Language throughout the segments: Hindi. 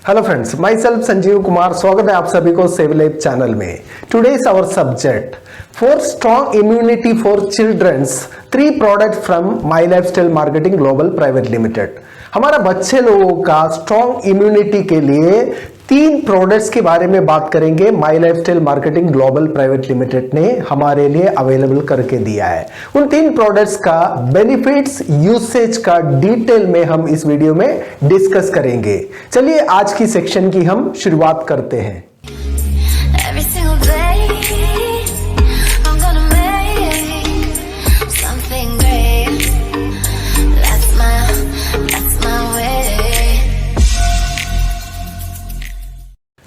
Hello friends, myself Sanjeev Kumar. स्वागत है आप सभी को सेवलेब चैनल में। Today is our subject for strong immunity for childrens 3 product from my lifestyle marketing global private limited. हमारा बच्चे लोगों का स्ट्रॉन्ग इम्यूनिटी के लिए 3 प्रोडक्ट्स के बारे में बात करेंगे। My lifestyle marketing global private limited ने हमारे लिए अवेलेबल करके दिया है। उन 3 प्रोडक्ट्स का बेनिफिट्स, यूसेज का डिटेल में हम इस वीडियो में डिस्कस करेंगे। चलिए आज की सेक्शन की हम शुरुआत करते हैं।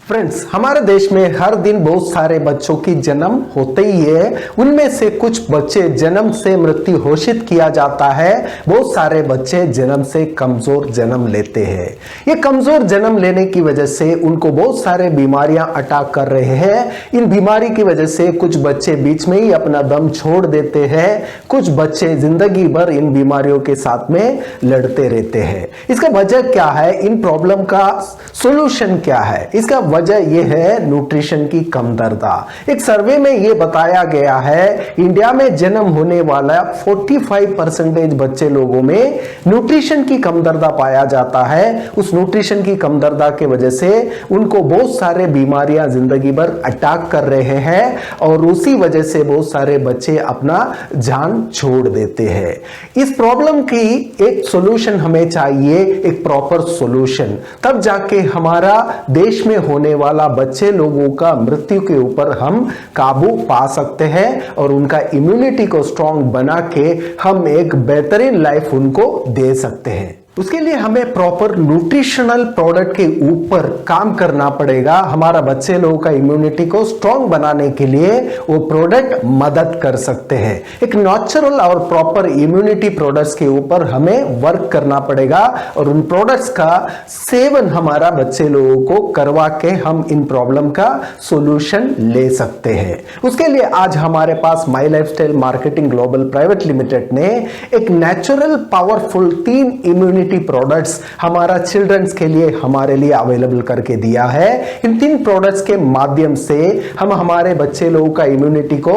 फ्रेंड्स, हमारे देश में हर दिन बहुत सारे बच्चों की जन्म होते ही है। उनमें से कुछ बच्चे जन्म से मृत्यु घोषित किया जाता है। बहुत सारे बच्चे जन्म से कमजोर जन्म लेते हैं। ये कमजोर जन्म लेने की वजह से उनको बहुत सारे बीमारियां अटैक कर रहे हैं। इन बीमारी की वजह से कुछ बच्चे बीच में ही अपना दम छोड़ देते हैं। कुछ बच्चे जिंदगी भर इन बीमारियों के साथ में लड़ते रहते हैं। इसका वजह क्या है? इन प्रॉब्लम का सोल्यूशन क्या है? इसका वजह यह है न्यूट्रिशन की कमतरता। एक सर्वे में यह बताया गया है इंडिया में जन्म होने वाला 45% बच्चे लोगों में न्यूट्रिशन की कमतरता पाया जाता है। उस न्यूट्रिशन की कमतरता के वजह से उनको बहुत सारे बीमारियां जिंदगी भर अटैक कर रहे हैं और उसी वजह से बहुत सारे बच्चे अपना जान छोड़ देते हैं। इस प्रॉब्लम की एक सॉल्यूशन हमें चाहिए, एक प्रॉपर सॉल्यूशन। तब जाके हमारा देश में होने वाला बच्चे लोगों का मृत्यु के ऊपर हम काबू पा सकते हैं और उनका इम्यूनिटी को स्ट्रांग बना के हम एक बेहतरीन लाइफ उनको दे सकते हैं। उसके लिए हमें प्रॉपर न्यूट्रिशनल प्रोडक्ट के ऊपर काम करना पड़ेगा। हमारा बच्चे लोगों का इम्यूनिटी को स्ट्रांग बनाने के लिए वो प्रोडक्ट मदद कर सकते हैं। एक नेचुरल और प्रॉपर इम्यूनिटी प्रोडक्ट्स के ऊपर हमें वर्क करना पड़ेगा और उन प्रोडक्ट्स का सेवन हमारा बच्चे लोगों को करवा के हम इन प्रॉब्लम का सॉल्यूशन ले सकते हैं। उसके लिए आज हमारे पास my lifestyle marketing global private limited ने एक नेचुरल पावरफुल 3 इम्यूनिटी प्रोडक्ट्स हमारा चिल्ड्रंस के लिए हमारे लिए अवेलेबल करके दिया है। इन 3 प्रोडक्ट्स के माध्यम से हम हमारे बच्चे लोगों का इम्यूनिटी को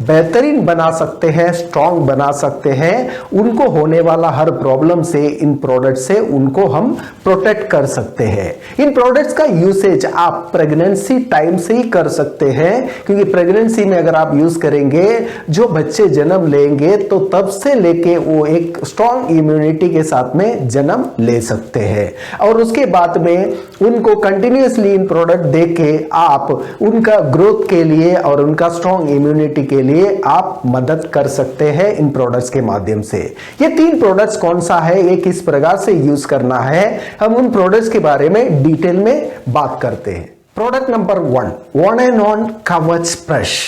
बेहतरीन बना सकते हैं, स्ट्रांग बना सकते हैं। उनको होने वाला हर प्रॉब्लम से इन प्रोडक्ट से उनको हम प्रोटेक्ट कर सकते हैं। इन प्रोडक्ट्स का यूसेज आप प्रेगनेंसी टाइम से ही कर सकते हैं, क्योंकि प्रेगनेंसी में अगर आप यूज करेंगे, जो बच्चे जन्म लेंगे तो तब से लेके वो एक स्ट्रांग इम्यूनिटी के साथ में जन्म ले सकते हैं और उसके बाद में उनको कंटिन्यूअसली इन प्रोडक्ट देके आप उनका ग्रोथ के लिए और उनका स्ट्रांग इम्यूनिटी के लिए आप मदद कर सकते हैं इन प्रोडक्ट्स के माध्यम से। ये 3 प्रोडक्ट्स कौन सा है, ये किस प्रकार से यूज करना है, हम उन प्रोडक्ट्स के बारे में डिटेल में बात करते हैं। Product number 1 and on Kavach brush.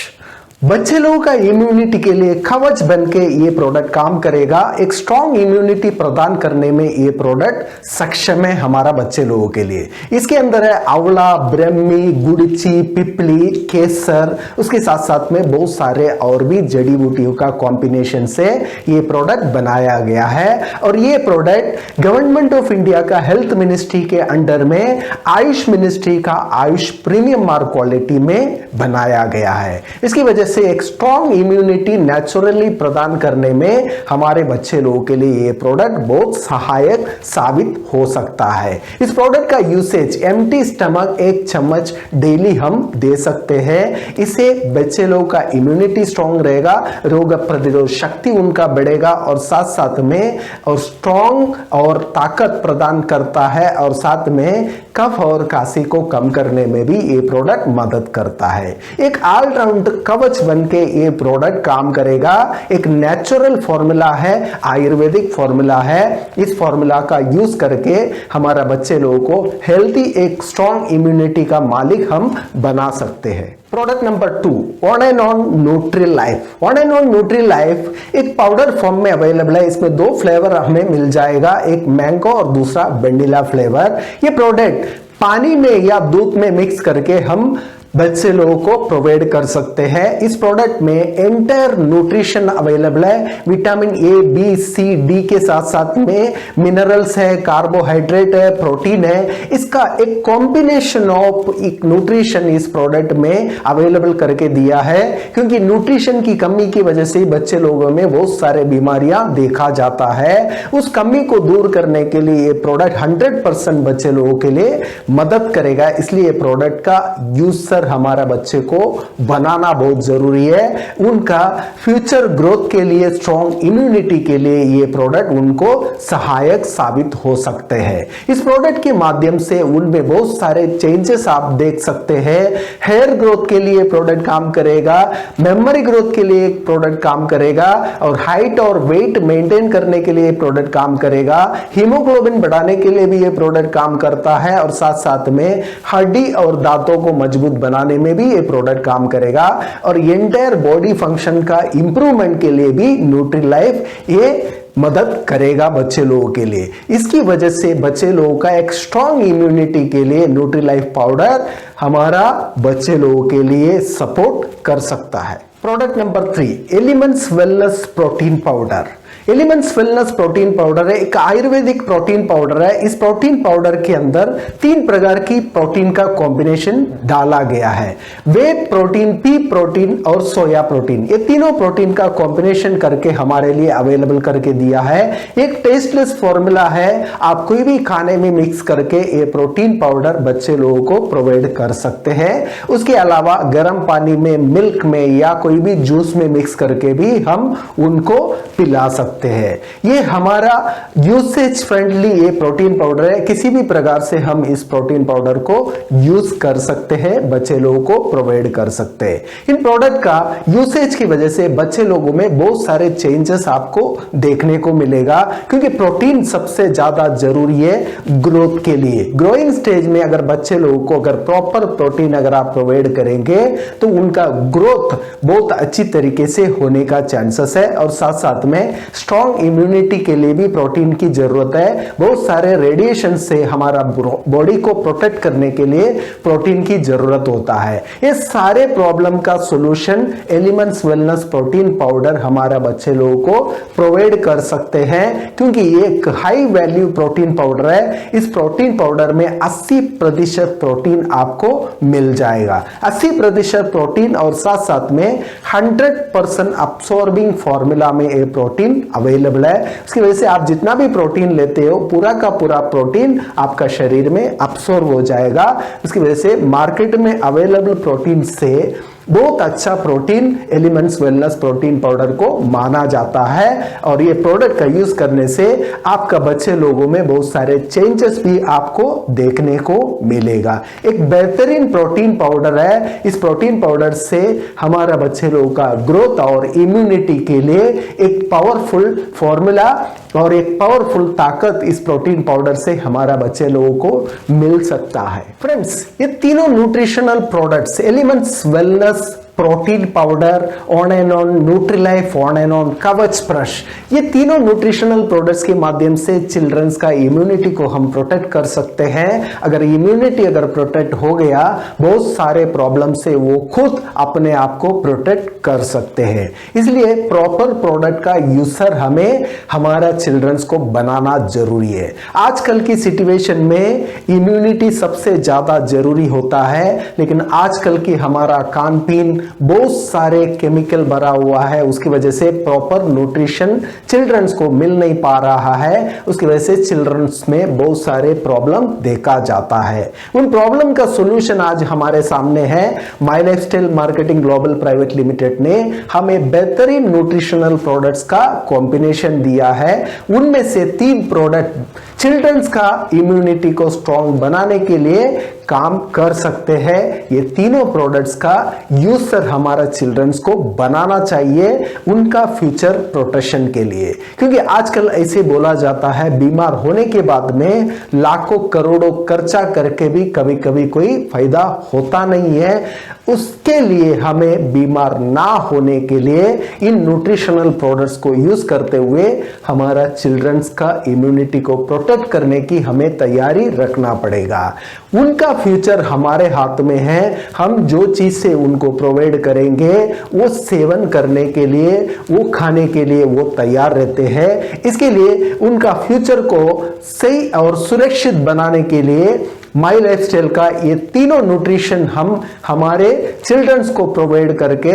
बच्चे लोगों का इम्यूनिटी के लिए कवच बनके ये प्रोडक्ट काम करेगा। एक स्ट्रॉन्ग इम्यूनिटी प्रदान करने में ये प्रोडक्ट सक्षम है हमारा बच्चे लोगों के लिए। इसके अंदर है आंवला, ब्रह्मी, गुड़ची, पिपली, केसर, उसके साथ साथ में बहुत सारे और भी जड़ी बूटियों का कॉम्बिनेशन से ये प्रोडक्ट बनाया गया है और ये प्रोडक्ट गवर्नमेंट ऑफ इंडिया का हेल्थ मिनिस्ट्री के अंडर में आयुष मिनिस्ट्री का आयुष प्रीमियम मार्क क्वालिटी में बनाया गया है। इसकी वजह से एक स्ट्रॉन्ग इम्यूनिटी नेचुरली प्रदान करने में हमारे बच्चे लोगों के लिए ये प्रोडक्ट बहुत सहायक साबित हो सकता है। इस प्रोडक्ट का यूसेज एम्प्टी स्टमक 1 चम्मच डेली हम दे सकते हैं। इससे बच्चे लोगों का इम्यूनिटी स्ट्रॉन्ग रहेगा, रोग प्रतिरोध शक्ति उनका बढ़ेगा और साथ साथ में और स्ट्रॉन्ग और ताकत प्रदान करता है और साथ में कफ और काशी को कम करने में भी ये प्रोडक्ट मदद करता है। एक ऑलराउंड कवच बनके ये प्रोडक्ट काम करेगा। एक नेचुरल फॉर्मूला है, आयुर्वेदिक फॉर्मूला है। इस फॉर्मूला का यूज करके हमारा बच्चे लोगों को हेल्थी एक स्ट्रॉन्ग इम्यूनिटी का मालिक हम बना सकते हैं। Product number 2 on and on nutri life. On and on nutri life एक पाउडर फॉर्म में अवेलेबल है। इसमें 2 फ्लेवर हमें मिल जाएगा, एक मैंगो और दूसरा वेनिला फ्लेवर। ये प्रोडक्ट पानी में या दूध में मिक्स करके हम बच्चे लोगों को प्रोवाइड कर सकते हैं। इस प्रोडक्ट में एंटायर न्यूट्रिशन अवेलेबल है, vitamin A B C D के साथ साथ में मिनरल्स है, कार्बोहाइड्रेट है, प्रोटीन है। इसका एक कॉम्बिनेशन ऑफ एक न्यूट्रिशन इस प्रोडक्ट में अवेलेबल करके दिया है, क्योंकि न्यूट्रिशन की कमी की वजह से बच्चे लोगों में बहुत सारे बीमारियां देखा जाता है। उस कमी को दूर करने के लिए ये प्रोडक्ट 100% बच्चे लोगों के लिए मदद करेगा। इसलिए प्रोडक्ट का यूजर हमारा बच्चे को बनाना बहुत जरूरी है। उनका फ्यूचर ग्रोथ के लिए, स्ट्रॉन्ग इम्यूनिटी के लिए ये प्रोडक्ट उनको सहायक साबित हो सकते हैं। इस प्रोडक्ट के माध्यम से उनमें बहुत सारे चेंजेस आप देख सकते हैं। हेयर ग्रोथ के लिए प्रोडक्ट काम करेगा, मेमोरी ग्रोथ के लिए प्रोडक्ट काम करेगा, और हाइट और वेट मेंटेन करने के लिए प्रोडक्ट काम करेगा। हीमोग्लोबिन बढ़ाने के लिए भी ये प्रोडक्ट काम करता है, और साथ साथ में हड्डी और दांतों को मजबूत बनाने में भी ये प्रोडक्ट काम करेगा, और एंटायर बॉडी फंक्शन का इंप्रूवमेंट के लिए भी न्यूट्रीलाइफ ये मदद करेगा बच्चे लोगों के लिए। इसकी वजह से बच्चे लोगों का एक स्ट्रॉन्ग इम्यूनिटी के लिए न्यूट्रीलाइफ पाउडर हमारा बच्चे लोगों के लिए सपोर्ट कर सकता है। Product number 3, elements wellness protein powder. Elements wellness protein powder है, एक आयुर्वेदिक प्रोटीन पाउडर है। इस प्रोटीन पाउडर के अंदर 3 प्रकार की प्रोटीन का कॉम्बिनेशन डाला गया है। वे प्रोटीन, पी प्रोटीन और सोया प्रोटीन, ये तीनों प्रोटीन का कॉम्बिनेशन करके हमारे लिए अवेलेबल करके दिया है। एक टेस्टलेस फॉर्मूला है, आप कोई भी खाने में मिक्स करके ये प्रोटीन पाउडर बच्चे लोगों को प्रोवाइड कर सकते हैं। उसके अलावा गर्म पानी में, मिल्क में या कोई भी जूस में मिक्स करके भी हम उनको पिला सकते हैं। ये हमारा यूसेज फ्रेंडली ये प्रोटीन पाउडर है, किसी भी प्रकार से हम इस प्रोटीन पाउडर को यूज कर सकते हैं, बच्चे लोगों को प्रोवाइड कर सकते हैं। इन प्रोडक्ट का यूसेज की वजह से बच्चे लोगों में बहुत सारे चेंजेस आपको देखने को मिलेगा, क्योंकि प्रोटीन सबसे ज्यादा जरूरी है ग्रोथ के लिए। ग्रोइंग स्टेज में अगर बच्चे लोगों को अगर प्रॉपर प्रोटीन अगर आप प्रोवाइड करेंगे तो उनका ग्रोथ बहुत अच्छी तरीके से होने का चांसेस है, और साथ साथ में स्ट्रॉन्ग इम्यूनिटी के लिए भी प्रोटीन की जरूरत है। बहुत सारे रेडिएशन से हमारा बॉडी को प्रोटेक्ट करने के लिए प्रोटीन की जरूरत होता है। ये सारे प्रॉब्लम का solution elements wellness protein powder हमारा बच्चे लोगों को प्रोवाइड कर सकते हैं, क्योंकि ये एक हाई वैल्यू प्रोटीन पाउडर है। इस प्रोटीन पाउडर में 80% प्रोटीन आपको मिल जाएगा, 80% प्रोटीन, और साथ साथ में 100% अब्सॉर्बिंग फॉर्मूला में ये प्रोटीन अवेलेबल है। उसकी वजह से आप जितना भी प्रोटीन लेते हो पूरा का पूरा प्रोटीन आपका शरीर में अब्सॉर्ब हो जाएगा। उसकी वजह से मार्केट में अवेलेबल प्रोटीन से बहुत अच्छा protein elements wellness protein powder को माना जाता है, और ये प्रोडक्ट का यूज करने से आपका बच्चे लोगों में बहुत सारे चेंजेस भी आपको देखने को मिलेगा। एक बेहतरीन प्रोटीन पाउडर है। इस प्रोटीन पाउडर से हमारा बच्चे लोगों का ग्रोथ और इम्यूनिटी के लिए एक पावरफुल फॉर्मूला और एक पावरफुल ताकत इस प्रोटीन पाउडर से हमारा बच्चे लोगों को मिल सकता है। फ्रेंड्स, ये तीनों nutritional products elements wellness protein powder, on and on nutrilife, on and on Kavach brush, ये तीनों न्यूट्रिशनल प्रोडक्ट्स के माध्यम से चिल्ड्रंस का इम्यूनिटी को हम प्रोटेक्ट कर सकते हैं। अगर इम्यूनिटी अगर प्रोटेक्ट हो गया, बहुत सारे प्रॉब्लम से वो खुद अपने आप को प्रोटेक्ट कर सकते हैं। इसलिए प्रॉपर प्रोडक्ट का यूजर हमें हमारा चिल्ड्रंस को बनाना जरूरी है। आजकल की सिचुएशन में इम्यूनिटी सबसे ज्यादा जरूरी होता है, लेकिन आजकल की हमारा खान पीन बहुत सारे केमिकल भरा हुआ है, उसकी वजह से प्रॉपर न्यूट्रिशन चिल्ड्रंस को मिल नहीं पा रहा है। उसकी वजह से चिल्ड्रंस में बहुत सारे प्रॉब्लम देखा जाता है। उन प्रॉब्लम का सॉल्यूशन आज हमारे सामने है। My lifestyle marketing global private limited ने हमें बेहतरीन न्यूट्रिशनल प्रोडक्ट्स का कॉम्बिनेशन दिया है। उनमें से 3 प्रोडक्ट चिल्ड्रंस का इम्यूनिटी को स्ट्रॉन्ग बनाने के लिए काम कर सकते हैं। ये तीनों प्रोडक्ट्स का यूजर हमारा चिल्ड्रंस को बनाना चाहिए उनका फ्यूचर प्रोटेक्शन के लिए, क्योंकि आजकल ऐसे बोला जाता है बीमार होने के बाद में लाखों करोड़ों खर्चा करके भी कभी कभी कोई फायदा होता नहीं है। उसके लिए हमें बीमार ना होने के लिए इन न्यूट्रिशनल प्रोडक्ट्स को यूज करते हुए हमारा चिल्ड्रंस का इम्यूनिटी को प्रोटेक्ट करने की हमें तैयारी रखना पड़ेगा। उनका फ्यूचर हमारे हाथ में है। हम जो चीज से उनको प्रोवाइड करेंगे वो सेवन करने के लिए, वो खाने के लिए वो तैयार रहते हैं। इसके लिए उनका फ्यूचर को सही और सुरक्षित बनाने के लिए माई लाइफस्टाइल का ये तीनों न्यूट्रिशन हम हमारे चिल्ड्रंस को प्रोवाइड करके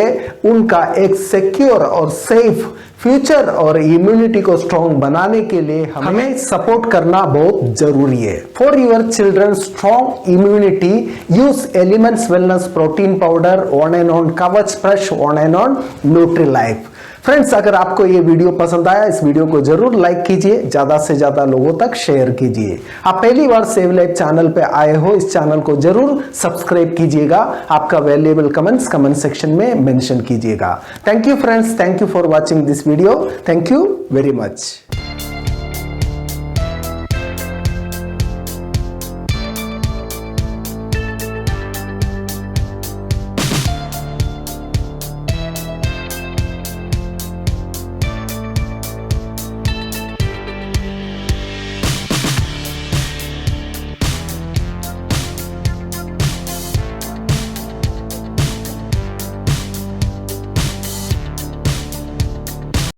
उनका एक सिक्योर और सेफ फ्यूचर और इम्यूनिटी को स्ट्रॉन्ग बनाने के लिए हमें सपोर्ट करना बहुत जरूरी है। For your children strong immunity use elements wellness protein powder on and on Kavach fresh on and on nutrilife. Friends, अगर आपको ये वीडियो पसंद आया, इस वीडियो को जरूर लाइक कीजिए, ज्यादा से ज्यादा लोगों तक शेयर कीजिए। आप पहली बार सेव लाइफ चैनल पे आए हो, इस चैनल को जरूर सब्सक्राइब कीजिएगा। आपका वैल्यूएबल कमेंट्स कमेंट सेक्शन में मेंशन कीजिएगा। Thank you friends, thank you for watching this video. Thank you very much.